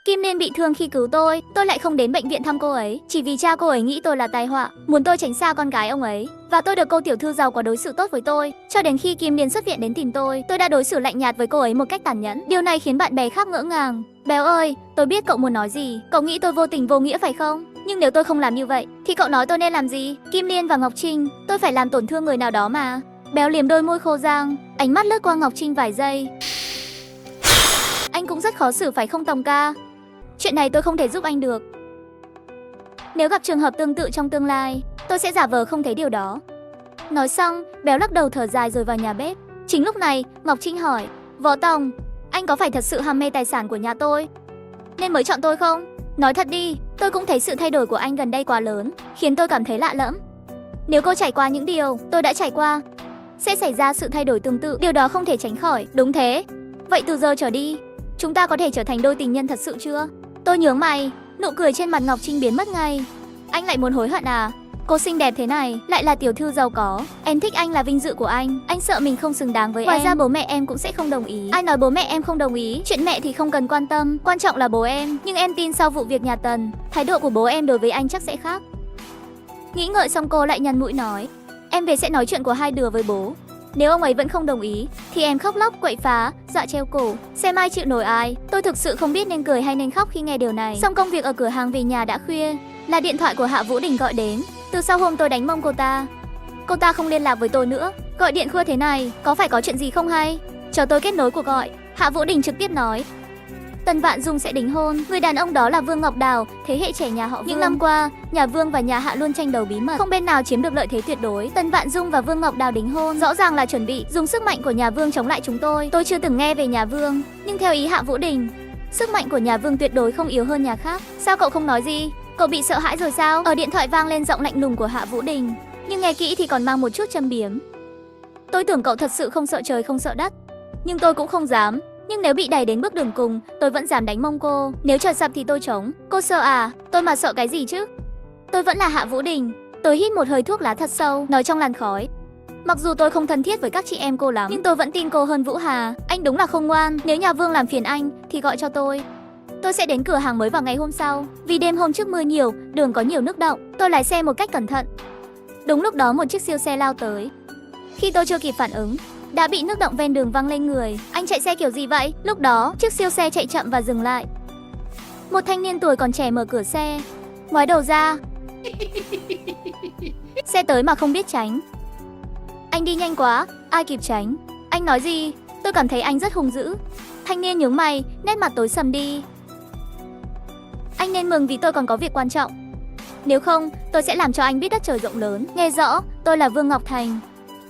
Kim Liên bị thương khi cứu tôi lại không đến bệnh viện thăm cô ấy, chỉ vì cha cô ấy nghĩ tôi là tai họa, muốn tôi tránh xa con gái ông ấy. Và tôi được cô tiểu thư giàu có đối xử tốt với tôi, cho đến khi Kim Liên xuất viện đến tìm tôi đã đối xử lạnh nhạt với cô ấy một cách tàn nhẫn. Điều này khiến bạn bè khác ngỡ ngàng. Béo ơi, tôi biết cậu muốn nói gì, cậu nghĩ tôi vô tình vô nghĩa phải không? Nhưng nếu tôi không làm như vậy, thì cậu nói tôi nên làm gì? Kim Liên và Ngọc Trinh, tôi phải làm tổn thương người nào đó mà. Béo liếm đôi môi khô rang, ánh mắt lướt qua Ngọc Trinh vài giây. Anh cũng rất khó xử phải không Tòng ca? Chuyện này tôi không thể giúp anh được. Nếu gặp trường hợp tương tự trong tương lai, tôi sẽ giả vờ không thấy điều đó. Nói xong, Béo lắc đầu thở dài rồi vào nhà bếp. Chính lúc này, Ngọc Trinh hỏi, Võ Tòng, anh có phải thật sự ham mê tài sản của nhà tôi nên mới chọn tôi không? Nói thật đi, tôi cũng thấy sự thay đổi của anh gần đây quá lớn, khiến tôi cảm thấy lạ lẫm. Nếu cô trải qua những điều tôi đã trải qua, sẽ xảy ra sự thay đổi tương tự, điều đó không thể tránh khỏi. Đúng thế. Vậy từ giờ trở đi, chúng ta có thể trở thành đôi tình nhân thật sự chưa? Tôi nhướng mày, nụ cười trên mặt Ngọc Trinh biến mất ngay. Anh lại muốn hối hận à? Cô xinh đẹp thế này, lại là tiểu thư giàu có. Em thích anh là vinh dự của anh sợ mình không xứng đáng với em. Ngoài ra bố mẹ em cũng sẽ không đồng ý. Ai nói bố mẹ em không đồng ý? Chuyện mẹ thì không cần quan tâm, quan trọng là bố em. Nhưng em tin sau vụ việc nhà Tần, thái độ của bố em đối với anh chắc sẽ khác. Nghĩ ngợi xong cô lại nhăn mũi nói, em về sẽ nói chuyện của hai đứa với bố. Nếu ông ấy vẫn không đồng ý, thì em khóc lóc, quậy phá, dọa treo cổ, xem ai chịu nổi ai. Tôi thực sự không biết nên cười hay nên khóc khi nghe điều này. Xong công việc ở cửa hàng về nhà đã khuya, là điện thoại của Hạ Vũ Đình gọi đến. Từ sau hôm tôi đánh mông cô ta không liên lạc với tôi nữa. Gọi điện khuya thế này, có phải có chuyện gì không hay? Chờ tôi kết nối cuộc gọi, Hạ Vũ Đình trực tiếp nói, Tần Vạn Dung sẽ đính hôn. Người đàn ông đó là Vương Ngọc Đào, thế hệ trẻ nhà họ Vương. Những năm qua, nhà Vương và nhà Hạ luôn tranh đấu bí mật, không bên nào chiếm được lợi thế tuyệt đối. Tần Vạn Dung và Vương Ngọc Đào đính hôn, rõ ràng là chuẩn bị dùng sức mạnh của nhà Vương chống lại chúng tôi. Tôi chưa từng nghe về nhà Vương, nhưng theo ý Hạ Vũ Đình, sức mạnh của nhà Vương tuyệt đối không yếu hơn nhà khác. Sao cậu không nói gì? Cậu bị sợ hãi rồi sao? Ở điện thoại vang lên giọng lạnh lùng của Hạ Vũ Đình, nhưng nghe kỹ thì còn mang một chút châm biếm. Tôi tưởng cậu thật sự không sợ trời không sợ đất, nhưng tôi cũng không dám. Nhưng nếu bị đẩy đến bước đường cùng, tôi vẫn dám đánh mông cô. Nếu trời sập thì tôi chống. Cô sợ à? Tôi mà sợ cái gì chứ? Tôi vẫn là Hạ Vũ Đình. Tôi hít một hơi thuốc lá thật sâu, nói trong làn khói. Mặc dù tôi không thân thiết với các chị em cô lắm, nhưng tôi vẫn tin cô hơn Vũ Hà. Anh đúng là không ngoan. Nếu nhà Vương làm phiền anh, thì gọi cho tôi. Tôi sẽ đến cửa hàng mới vào ngày hôm sau. Vì đêm hôm trước mưa nhiều, đường có nhiều nước đọng. Tôi lái xe một cách cẩn thận. Đúng lúc đó một chiếc siêu xe lao tới. Khi tôi chưa kịp phản ứng, đã bị nước đọng ven đường văng lên người. Anh chạy xe kiểu gì vậy? Lúc đó, chiếc siêu xe chạy chậm và dừng lại. Một thanh niên tuổi còn trẻ mở cửa xe, ngoái đầu ra. Xe tới mà không biết tránh. Anh đi nhanh quá, ai kịp tránh? Anh nói gì? Tôi cảm thấy anh rất hung dữ. Thanh niên nhướng mày, nét mặt tối sầm đi. Anh nên mừng vì tôi còn có việc quan trọng. Nếu không, tôi sẽ làm cho anh biết đất trời rộng lớn. Nghe rõ, tôi là Vương Ngọc Thành.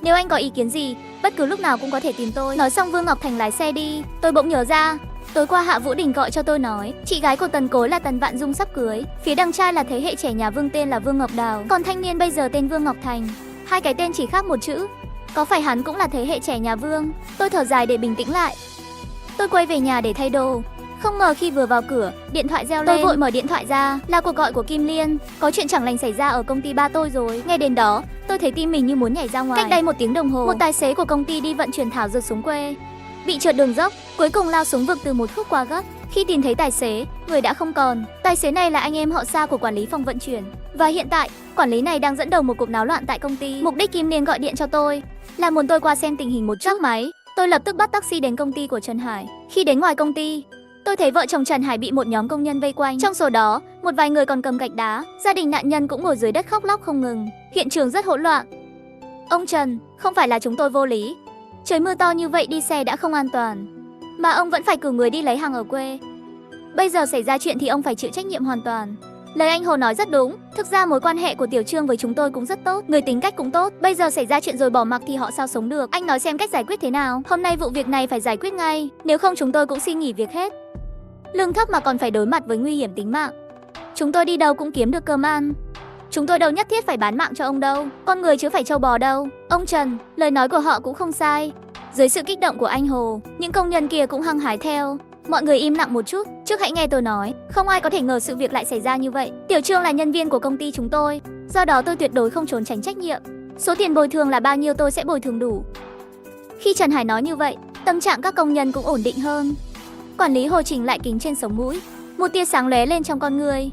Nếu anh có ý kiến gì, bất cứ lúc nào cũng có thể tìm tôi. Nói xong Vương Ngọc Thành lái xe đi. Tôi bỗng nhớ ra, tối qua Hạ Vũ Đình gọi cho tôi nói, chị gái của Tần Cối là Tần Vạn Dung sắp cưới. Phía đằng trai là thế hệ trẻ nhà Vương tên là Vương Ngọc Đào, còn thanh niên bây giờ tên Vương Ngọc Thành. Hai cái tên chỉ khác một chữ. Có phải hắn cũng là thế hệ trẻ nhà Vương? Tôi thở dài để bình tĩnh lại. Tôi quay về nhà để thay đồ. Không ngờ khi vừa vào cửa, điện thoại reo lên. Tôi vội mở điện thoại ra, là cuộc gọi của Kim Liên. Có chuyện chẳng lành xảy ra ở công ty ba tôi rồi. Nghe đến đó, tôi thấy tim mình như muốn nhảy ra ngoài. Cách đây 1 tiếng đồng hồ, một tài xế của công ty đi vận chuyển thảo dược xuống quê, bị trượt đường dốc, cuối cùng lao xuống vực từ một khúc qua gấp. Khi tìm thấy tài xế, người đã không còn. Tài xế này là anh em họ Sa của quản lý phòng vận chuyển, và hiện tại, quản lý này đang dẫn đầu một cuộc náo loạn tại công ty. Mục đích Kim Liên gọi điện cho tôi là muốn tôi qua xem tình hình một chút. Máy, tôi lập tức bắt taxi đến công ty của Trần Hải. Khi đến ngoài công ty, tôi thấy vợ chồng Trần Hải bị một nhóm công nhân vây quanh. Trong số đó, một vài người còn cầm gạch đá. Gia đình nạn nhân cũng ngồi dưới đất khóc lóc không ngừng. Hiện trường rất hỗn loạn. Ông Trần, không phải là chúng tôi vô lý. Trời mưa to như vậy đi xe đã không an toàn, mà ông vẫn phải cử người đi lấy hàng ở quê. Bây giờ xảy ra chuyện thì ông phải chịu trách nhiệm hoàn toàn. Lời anh Hồ nói rất đúng. Thực ra mối quan hệ của Tiểu Trương với chúng tôi cũng rất tốt, người tính cách cũng tốt. Bây giờ xảy ra chuyện rồi bỏ mặc thì họ sao sống được? Anh nói xem cách giải quyết thế nào. Hôm nay vụ việc này phải giải quyết ngay, nếu không chúng tôi cũng xin nghỉ việc hết. Lương thấp mà còn phải đối mặt với nguy hiểm tính mạng. Chúng tôi đi đâu cũng kiếm được cơm ăn. Chúng tôi đâu nhất thiết phải bán mạng cho ông đâu. Con người chứ phải trâu bò đâu. Ông Trần, lời nói của họ cũng không sai. Dưới sự kích động của anh Hồ, những công nhân kia cũng hăng hái theo. Mọi người im lặng một chút, trước hãy nghe tôi nói. Không ai có thể ngờ sự việc lại xảy ra như vậy. Tiểu Trương là nhân viên của công ty chúng tôi, do đó tôi tuyệt đối không trốn tránh trách nhiệm. Số tiền bồi thường là bao nhiêu tôi sẽ bồi thường đủ. Khi Trần Hải nói như vậy, tâm trạng các công nhân cũng ổn định hơn. Quản lý Hồ chỉnh lại kính trên sống mũi. Một tia sáng lóe lên trong con người.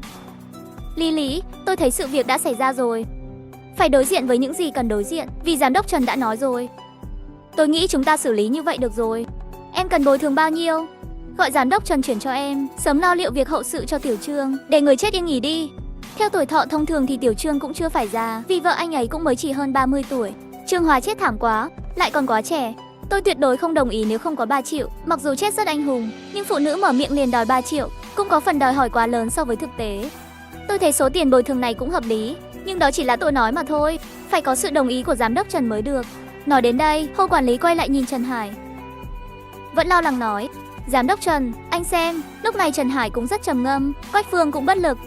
Lý Lý, tôi thấy sự việc đã xảy ra rồi. Phải đối diện với những gì cần đối diện, vì giám đốc Trần đã nói rồi. Tôi nghĩ chúng ta xử lý như vậy được rồi. Em cần bồi thường bao nhiêu? Gọi giám đốc Trần chuyển cho em, sớm lo liệu việc hậu sự cho Tiểu Trương, để người chết yên nghỉ đi. Theo tuổi thọ thông thường thì Tiểu Trương cũng chưa phải già, vì vợ anh ấy cũng mới chỉ hơn 30 tuổi. Trương Hóa chết thảm quá, lại còn quá trẻ. Tôi tuyệt đối không đồng ý nếu không có 3 triệu, mặc dù chết rất anh hùng, nhưng phụ nữ mở miệng liền đòi 3 triệu, cũng có phần đòi hỏi quá lớn so với thực tế. Tôi thấy số tiền bồi thường này cũng hợp lý, nhưng đó chỉ là tôi nói mà thôi, phải có sự đồng ý của giám đốc Trần mới được. Nói đến đây, Hồ quản lý quay lại nhìn Trần Hải. Vẫn lo lắng nói, giám đốc Trần, anh xem. Lúc này Trần Hải cũng rất trầm ngâm, Quách Phương cũng bất lực.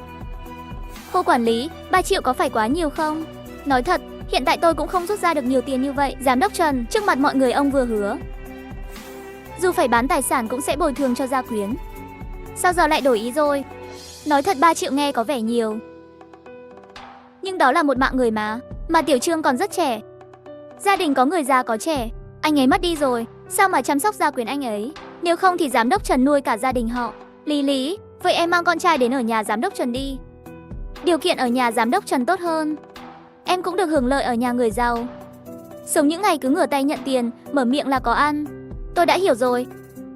Hồ quản lý, 3 triệu có phải quá nhiều không? Nói thật, hiện tại tôi cũng không rút ra được nhiều tiền như vậy. Giám đốc Trần, trước mặt mọi người ông vừa hứa, dù phải bán tài sản cũng sẽ bồi thường cho gia quyến. Sao giờ lại đổi ý rồi? Nói thật 3 triệu nghe có vẻ nhiều, nhưng đó là một mạng người mà Tiểu Trương còn rất trẻ. Gia đình có người già có trẻ, anh ấy mất đi rồi, sao mà chăm sóc gia quyến anh ấy? Nếu không thì giám đốc Trần nuôi cả gia đình họ. Lý Lý, vậy em mang con trai đến ở nhà giám đốc Trần đi. Điều kiện ở nhà giám đốc Trần tốt hơn. Em cũng được hưởng lợi ở nhà người giàu. Sống những ngày cứ ngửa tay nhận tiền, mở miệng là có ăn. Tôi đã hiểu rồi.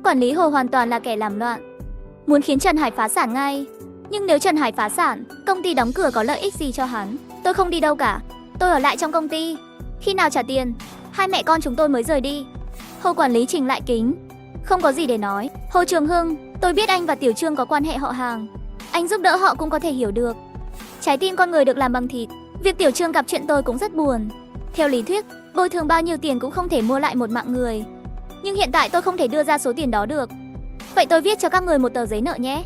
Quản lý Hồ hoàn toàn là kẻ làm loạn, muốn khiến Trần Hải phá sản ngay. Nhưng nếu Trần Hải phá sản, công ty đóng cửa có lợi ích gì cho hắn? Tôi không đi đâu cả. Tôi ở lại trong công ty. Khi nào trả tiền, hai mẹ con chúng tôi mới rời đi. Hồ quản lý chỉnh lại kính. Không có gì để nói. Hồ Trường Hưng, tôi biết anh và Tiểu Trương có quan hệ họ hàng. Anh giúp đỡ họ cũng có thể hiểu được. Trái tim con người được làm bằng thịt. Việc Tiểu Trương gặp chuyện tôi cũng rất buồn. Theo lý thuyết, bồi thường bao nhiêu tiền cũng không thể mua lại một mạng người. Nhưng hiện tại tôi không thể đưa ra số tiền đó được. Vậy tôi viết cho các người một tờ giấy nợ nhé.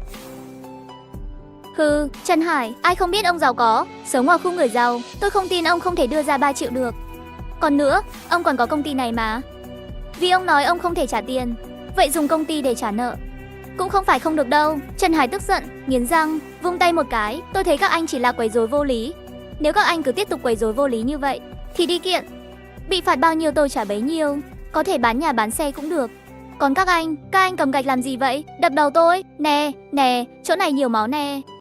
Hừ, Trần Hải, ai không biết ông giàu có, sống ở khu người giàu, tôi không tin ông không thể đưa ra 3 triệu được. Còn nữa, ông còn có công ty này mà. Vì ông nói ông không thể trả tiền, vậy dùng công ty để trả nợ cũng không phải không được đâu. Trần Hải tức giận, nghiến răng, vung tay một cái. Tôi thấy các anh chỉ là quấy rối vô lý. Nếu các anh cứ tiếp tục quấy rối vô lý như vậy thì đi kiện. Bị phạt bao nhiêu tôi trả bấy nhiêu. Có thể bán nhà bán xe cũng được. Còn các anh cầm gạch làm gì vậy? Đập đầu tôi. Nè, chỗ này nhiều máu nè.